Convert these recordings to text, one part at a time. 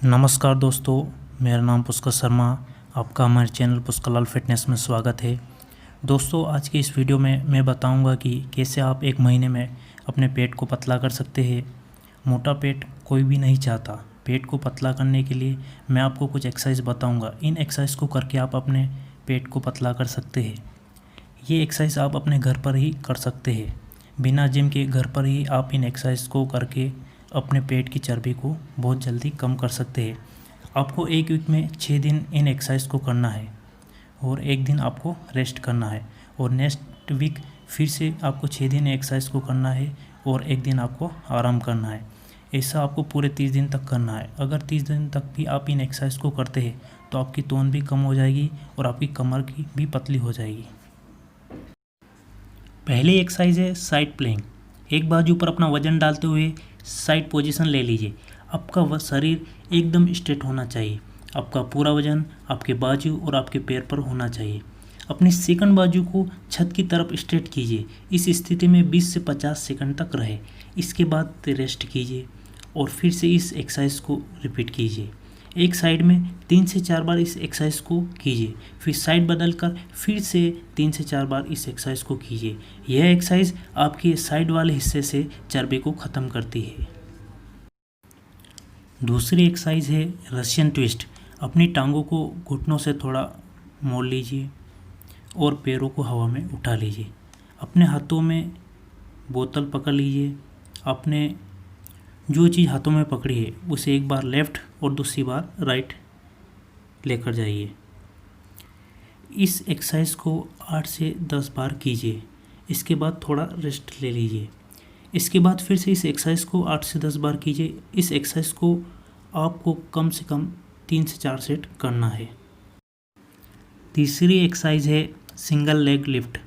नमस्कार दोस्तों, मेरा नाम पुष्कर शर्मा। आपका हमारे चैनल पुष्कर लाल फिटनेस में स्वागत है। दोस्तों, आज के इस वीडियो में मैं बताऊंगा कि कैसे आप एक महीने में अपने पेट को पतला कर सकते हैं। मोटा पेट कोई भी नहीं चाहता। पेट को पतला करने के लिए मैं आपको कुछ एक्सरसाइज बताऊंगा। इन एक्सरसाइज को करके आप अपने पेट को पतला कर सकते हैं। ये एक्सरसाइज आप अपने घर पर ही कर सकते हैं। बिना जिम के घर पर ही आप इन एक्सरसाइज को करके अपने पेट की चर्बी को बहुत जल्दी कम कर सकते हैं। आपको एक वीक में 6 दिन इन एक्सरसाइज को करना है और एक दिन आपको रेस्ट करना है, और नेक्स्ट वीक फिर से आपको 6 दिन एक्सरसाइज को करना है और एक दिन आपको आराम करना है। ऐसा आपको पूरे 30 दिन तक करना है। अगर 30 दिन तक भी आप इन एक्सरसाइज को करते हैं तो आपकी तोंद भी कम हो जाएगी और आपकी कमर की भी पतली हो जाएगी। पहली एक्सरसाइज है साइड प्लैंक। एक बाजू पर अपना वजन डालते हुए साइड पोजीशन ले लीजिए। आपका शरीर एकदम स्ट्रेट होना चाहिए। आपका पूरा वजन आपके बाजू और आपके पैर पर होना चाहिए। अपनी सेकंड बाजू को छत की तरफ स्ट्रेट कीजिए। इस स्थिति में 20 से 50 सेकंड तक रहे। इसके बाद रेस्ट कीजिए और फिर से इस एक्सरसाइज को रिपीट कीजिए। एक साइड में 3 से 4 बार इस एक्सरसाइज को कीजिए, फिर साइड बदलकर फिर से 3 से 4 बार इस एक्सरसाइज को कीजिए। यह एक्सरसाइज आपके साइड वाले हिस्से से चर्बी को ख़त्म करती है। दूसरी एक्सरसाइज है रशियन ट्विस्ट। अपनी टांगों को घुटनों से थोड़ा मोड़ लीजिए और पैरों को हवा में उठा लीजिए। अपने हाथों में बोतल पकड़ लीजिए। अपने जो चीज़ हाथों में पकड़ी है उसे एक बार लेफ़्ट और दूसरी बार राइट लेकर जाइए। इस एक्सरसाइज को 8 से 10 बार कीजिए। इसके बाद थोड़ा रेस्ट ले लीजिए। इसके बाद फिर से इस एक्सरसाइज को 8 से 10 बार कीजिए। इस एक्सरसाइज को आपको कम से कम 3 से 4 सेट करना है। तीसरी एक्सरसाइज है सिंगल लेग लिफ्ट।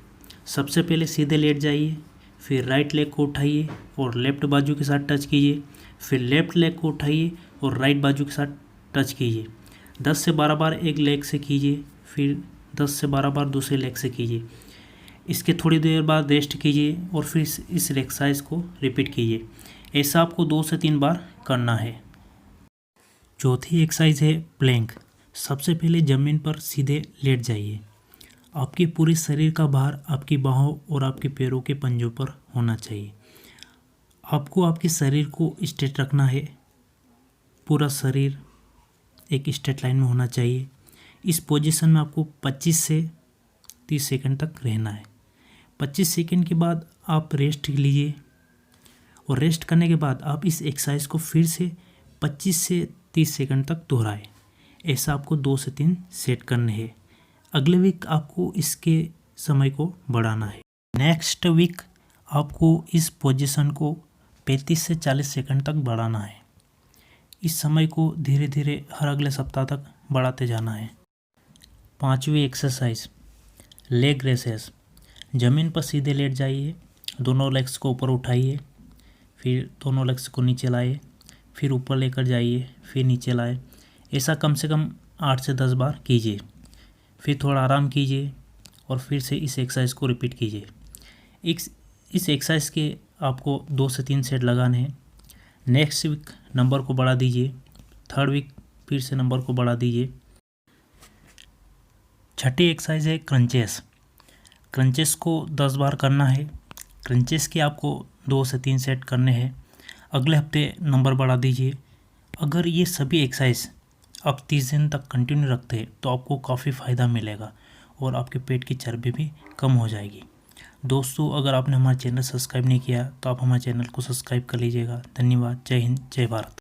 सबसे पहले सीधे लेट जाइए, फिर राइट लेग को उठाइए और लेफ्ट बाजू के साथ टच कीजिए। फिर लेफ्ट लेग को उठाइए और राइट बाजू के साथ टच कीजिए। 10 से 12 बार एक लेग से कीजिए, फिर 10 से 12 बार दूसरे लेग से कीजिए। इसके थोड़ी देर बाद रेस्ट कीजिए और फिर इस एक्सरसाइज को रिपीट कीजिए। ऐसा आपको 2 से 3 बार करना है। चौथी एक्सरसाइज है प्लैंक। सबसे पहले ज़मीन पर सीधे लेट जाइए। आपके पूरे शरीर का भार आपकी बाहों और आपके पैरों के पंजों पर होना चाहिए। आपको आपके शरीर को स्ट्रेट रखना है। पूरा शरीर एक स्ट्रेट लाइन में होना चाहिए। इस पोजीशन में आपको 25 से 30 सेकंड तक रहना है। 25 सेकंड के बाद आप रेस्ट लीजिए और रेस्ट करने के बाद आप इस एक्सरसाइज को फिर से 25 से 30 सेकंड तक दोहराएं। ऐसा आपको 2 से 3 सेट करने हैं। अगले वीक आपको इसके समय को बढ़ाना है। नेक्स्ट वीक आपको इस पोजीशन को 35 से 40 सेकंड तक बढ़ाना है। इस समय को धीरे धीरे हर अगले सप्ताह तक बढ़ाते जाना है। पांचवी एक्सरसाइज लेग रेसेस। ज़मीन पर सीधे लेट जाइए, दोनों लेग्स को ऊपर उठाइए, फिर दोनों लेग्स को नीचे लाइए, फिर ऊपर लेकर जाइए, फिर नीचे लाए। ऐसा कम से कम 8 से 10 बार कीजिए। फिर थोड़ा आराम कीजिए और फिर से इस एक्सरसाइज को रिपीट कीजिए। इस एक्सरसाइज के आपको 2 से 3 सेट लगाने हैं। नेक्स्ट वीक नंबर को बढ़ा दीजिए। थर्ड वीक फिर से नंबर को बढ़ा दीजिए। छठी एक्सरसाइज है क्रंचेस। क्रंचेस को 10 बार करना है। क्रंचेस के आपको 2 से 3 सेट करने हैं। अगले हफ्ते नंबर बढ़ा दीजिए। अगर ये सभी एक्सरसाइज आप 30 दिन तक कंटिन्यू रखते हैं तो आपको काफ़ी फ़ायदा मिलेगा और आपके पेट की चर्बी भी कम हो जाएगी। दोस्तों, अगर आपने हमारा चैनल सब्सक्राइब नहीं किया तो आप हमारे चैनल को सब्सक्राइब कर लीजिएगा। धन्यवाद। जय हिंद, जय भारत।